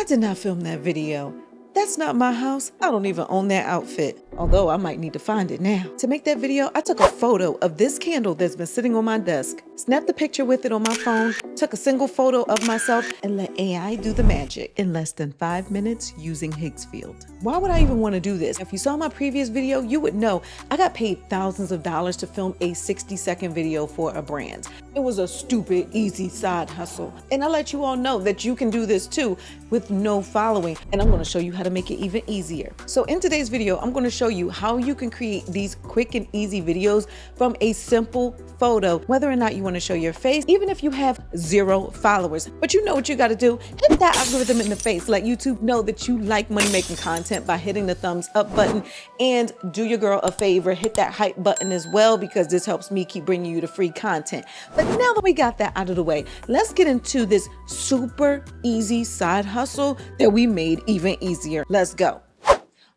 I did not film that video. That's not my house. I don't even own that outfit. Although I might need to find it now. To make that video, I took a photo of this candle that's been sitting on my desk, snapped a picture with it on my phone, took a single photo of myself, and let AI do the magic in less than 5 minutes using Higgsfield. Why would I even want to do this? If you saw my previous video, you would know I got paid thousands of dollars to film a 60-second video for a brand. It was a stupid, easy side hustle. And I let you all know that you can do this too with no following. And I'm going to show you how to make it even easier. So in today's video, I'm going to show you how you can create these quick and easy videos from a simple photo, whether or not you want to show your face, even if you have 0 followers. But you know what you got to do? Hit that algorithm in the face. Let YouTube know that you like money-making content by hitting the thumbs up button, and do your girl a favor, hit that hype button as well, because this helps me keep bringing you the free content. But now that we got that out of the way, let's get into this super easy side hustle that we made even easier. Let's go.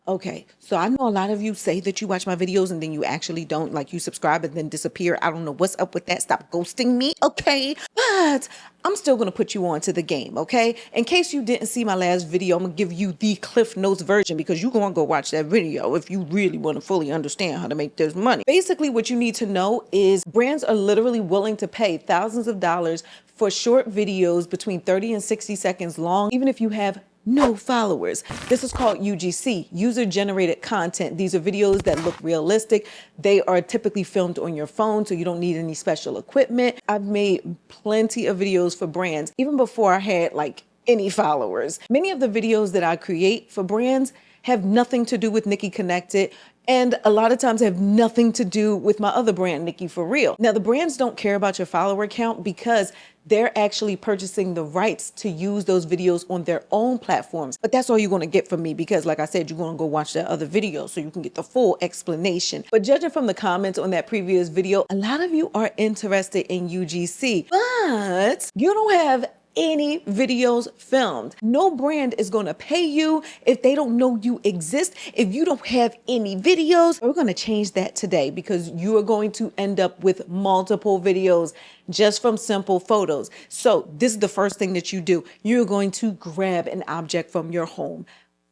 Okay, so I know a lot of you say that you watch my videos and then you actually don't, like you subscribe and then disappear. I don't know what's up with that. Stop ghosting me, okay? But I'm still gonna put you on to the game, okay? In case you didn't see my last video, I'm gonna give you the Cliff Notes version, because you're gonna go watch that video if you really wanna fully understand how to make this money. Basically, what you need to know is brands are literally willing to pay thousands of dollars for short videos between 30 and 60 seconds long, even if you have no followers. This is called UGC, user-generated content. These are videos that look realistic. They are typically filmed on your phone, so you don't need any special equipment. I've made plenty of videos for brands, even before I had like any followers. Many of the videos that I create for brands have nothing to do with Nikki Connected, and a lot of times have nothing to do with my other brand, Nikki For Real. Now, the brands don't care about your follower count because they're actually purchasing the rights to use those videos on their own platforms. But that's all you're gonna get from me, because like I said, you're gonna go watch that other video so you can get the full explanation. But judging from the comments on that previous video, a lot of you are interested in UGC, but you don't have any videos filmed. No brand is going to pay you if they don't know you exist, if you don't have any videos. We're going to change that today, because you are going to end up with multiple videos just from simple photos. So this is the first thing that you do. You're going to grab an object from your home.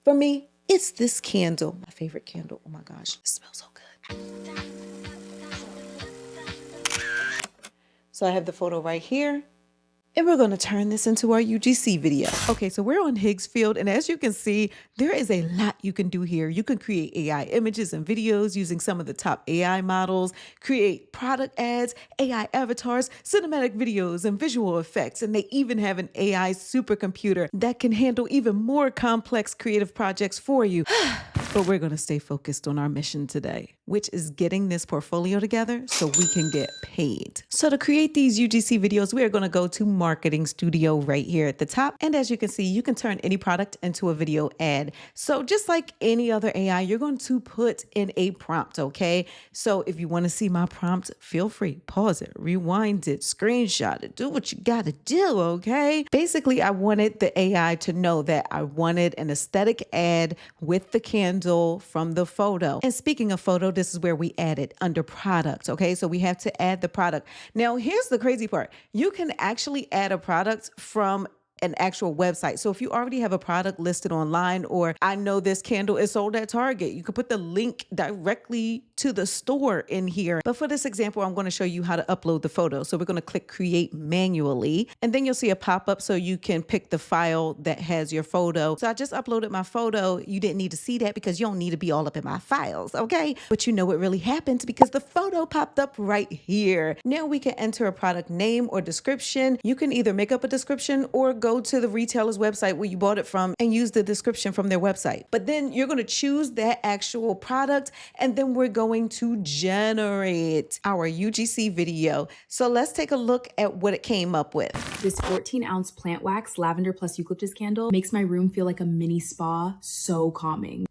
For me, it's this candle, my favorite candle. Oh my gosh, it smells so good. So I have the photo right here, and we're going to turn this into our UGC video. Okay, so we're on Higgsfield, and as you can see, there is a lot you can do here. You can create AI images and videos using some of the top AI models, create product ads, AI avatars, cinematic videos, and visual effects. And they even have an AI supercomputer that can handle even more complex creative projects for you. But we're going to stay focused on our mission today, which is getting this portfolio together so we can get paid. So to create these UGC videos, we are going to go to Marketing Studio right here at the top. And as you can see, you can turn any product into a video ad. So just like any other AI, you're going to put in a prompt, okay? So if you want to see my prompt, feel free, pause it, rewind it, screenshot it, do what you got to do, okay? Basically, I wanted the AI to know that I wanted an aesthetic ad with the candle from the photo. And speaking of photo, this is where we add it under product, okay? So we have to add the product. Now, here's the crazy part. You can actually add a product from an actual website. So if you already have a product listed online, or I know this candle is sold at Target, you could put the link directly to the store in here. But for this example, I'm going to show you how to upload the photo. So we're going to click create manually, and then you'll see a pop-up so you can pick the file that has your photo. So I just uploaded my photo. You didn't need to see that because you don't need to be all up in my files, okay? But you know what really happened, because the photo popped up right here. Now we can enter a product name or description. You can either make up a description or go to the retailer's website where you bought it from and use the description from their website. But then you're going to choose that actual product, and then we're going to generate our UGC video. So let's take a look at what it came up with. This 14-ounce plant wax lavender plus eucalyptus candle makes my room feel like a mini spa, so calming.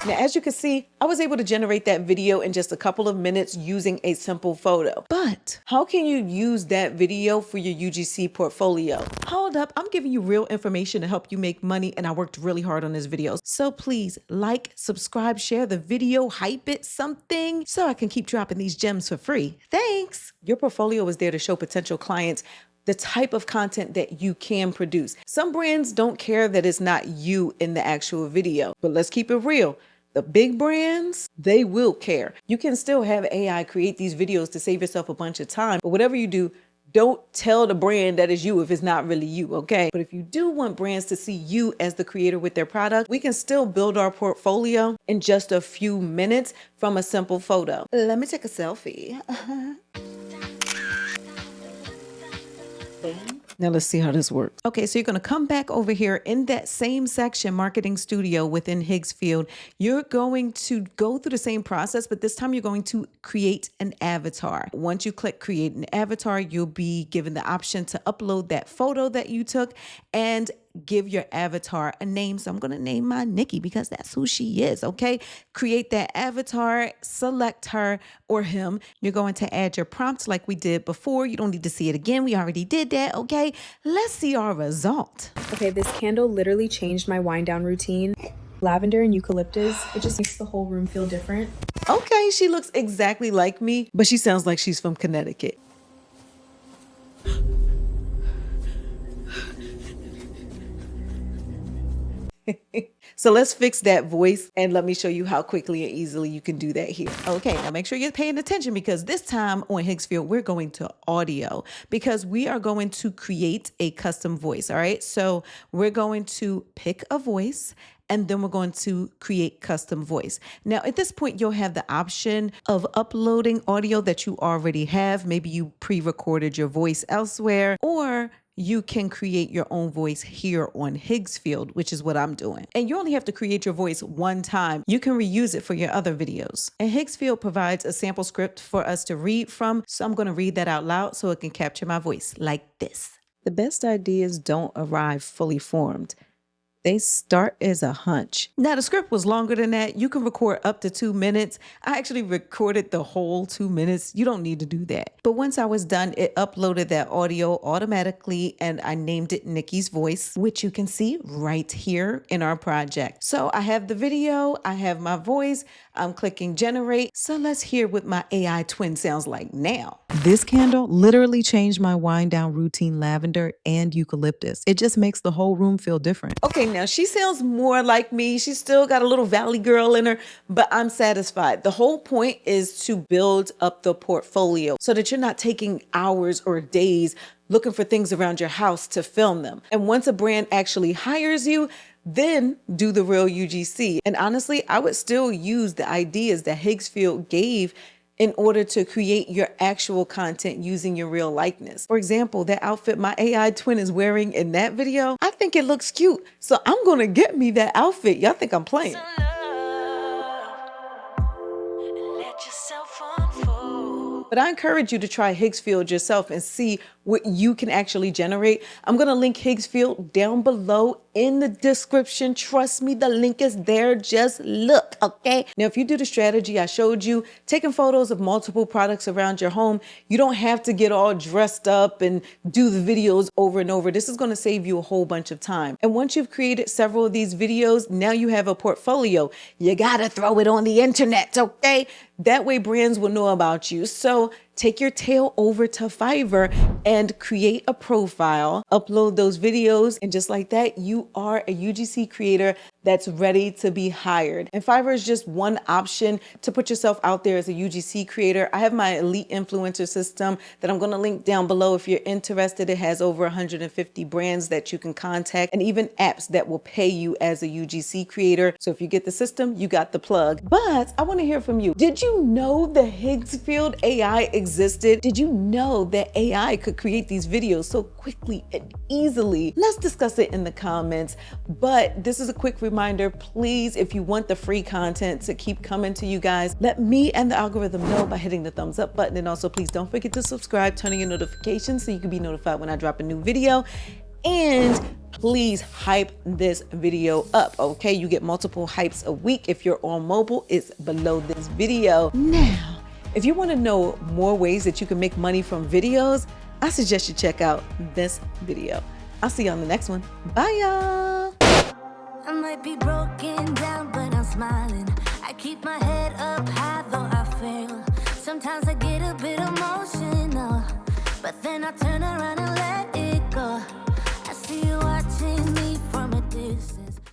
Now, as you can see, I was able to generate that video in just a couple of minutes using a simple photo. But how can you use that video for your UGC portfolio? Hold up, I'm giving you real information to help you make money, and I worked really hard on this video. So please like, subscribe, share the video, hype it, something, so I can keep dropping these gems for free. Thanks. Your portfolio is there to show potential clients the type of content that you can produce. Some brands don't care that it's not you in the actual video, but let's keep it real. The big brands, they will care. You can still have AI create these videos to save yourself a bunch of time, but whatever you do, don't tell the brand that is you if it's not really you, okay? But if you do want brands to see you as the creator with their product, we can still build our portfolio in just a few minutes from a simple photo. Let me take a selfie. Now let's see how this works. Okay, so you're going to come back over here in that same section, Marketing Studio within Higgsfield. You're going to go through the same process, but this time you're going to create an avatar. Once you click Create an Avatar, you'll be given the option to upload that photo that you took and give your avatar a name. So I'm going to name mine Nikki because that's who she is, okay? Create that avatar, select her or him. You're going to add your prompts like we did before. You don't need to see it again. We already did that, okay? Let's see our result. Okay, this candle literally changed my wind down routine. Lavender and eucalyptus, it just makes the whole room feel different. Okay, she looks exactly like me, but she sounds like she's from Connecticut. So let's fix that voice and let me show you how quickly and easily you can do that here. Okay, now make sure you're paying attention because this time on Higgsfield, we're going to audio because we are going to create a custom voice, all right? So we're going to pick a voice and then we're going to create custom voice. Now, at this point, you'll have the option of uploading audio that you already have. Maybe you pre-recorded your voice elsewhere, or you can create your own voice here on Higgsfield, which is what I'm doing. And you only have to create your voice one time. You can reuse it for your other videos. And Higgsfield provides a sample script for us to read from. So I'm going to read that out loud so it can capture my voice like this. The best ideas don't arrive fully formed. They start as a hunch. Now, the script was longer than that. You can record up to 2 minutes. I actually recorded the whole 2 minutes. You don't need to do that. But once I was done, it uploaded that audio automatically and I named it Nikki's Voice, which you can see right here in our project. So I have the video, I have my voice, I'm clicking generate. So let's hear what my AI twin sounds like now. This candle literally changed my wind down routine, lavender and eucalyptus. It just makes the whole room feel different. Okay, now she sounds more like me. She's still got a little valley girl in her, but I'm satisfied. The whole point is to build up the portfolio so that you're not taking hours or days looking for things around your house to film them. And once a brand actually hires you, then do the real UGC. And honestly, I would still use the ideas that Higgsfield gave in order to create your actual content using your real likeness. For example, that outfit my AI twin is wearing in that video, I think it looks cute. So I'm gonna get me that outfit. Y'all think I'm playing? But I encourage you to try Higgsfield yourself and see what you can actually generate. I'm gonna link Higgsfield down below in the description. Trust me, the link is there. Just look, okay? Now, if you do the strategy I showed you, taking photos of multiple products around your home, you don't have to get all dressed up and do the videos over and over. This is gonna save you a whole bunch of time. And once you've created several of these videos, now you have a portfolio. You gotta throw it on the internet, okay? That way brands will know about you. So take your tail over to Fiverr and create a profile, upload those videos, and just like that, you are a UGC creator that's ready to be hired. And Fiverr is just one option to put yourself out there as a UGC creator. I have my elite influencer system that I'm gonna link down below if you're interested. It has over 150 brands that you can contact and even apps that will pay you as a UGC creator. So if you get the system, you got the plug. But I wanna hear from you. Did you know the Higgsfield AI existed? Did you know that AI could create these videos so quickly and easily? Let's discuss it in the comments. But this is a quick reminder, please, if you want the free content to keep coming to you guys, let me and the algorithm know by hitting the thumbs up button. And also please don't forget to subscribe, turn on your notifications so you can be notified when I drop a new video. And please hype this video up, okay? You get multiple hypes a week. If you're on mobile, it's below this video. Now, if you want to know more ways that you can make money from videos, I suggest you check out this video. I'll see you on the next one. Bye, y'all. I might be broken down, but I'm smiling. I keep my head up high, though I fail. Sometimes I get a bit emotional, but then I turn around and let it go. I see you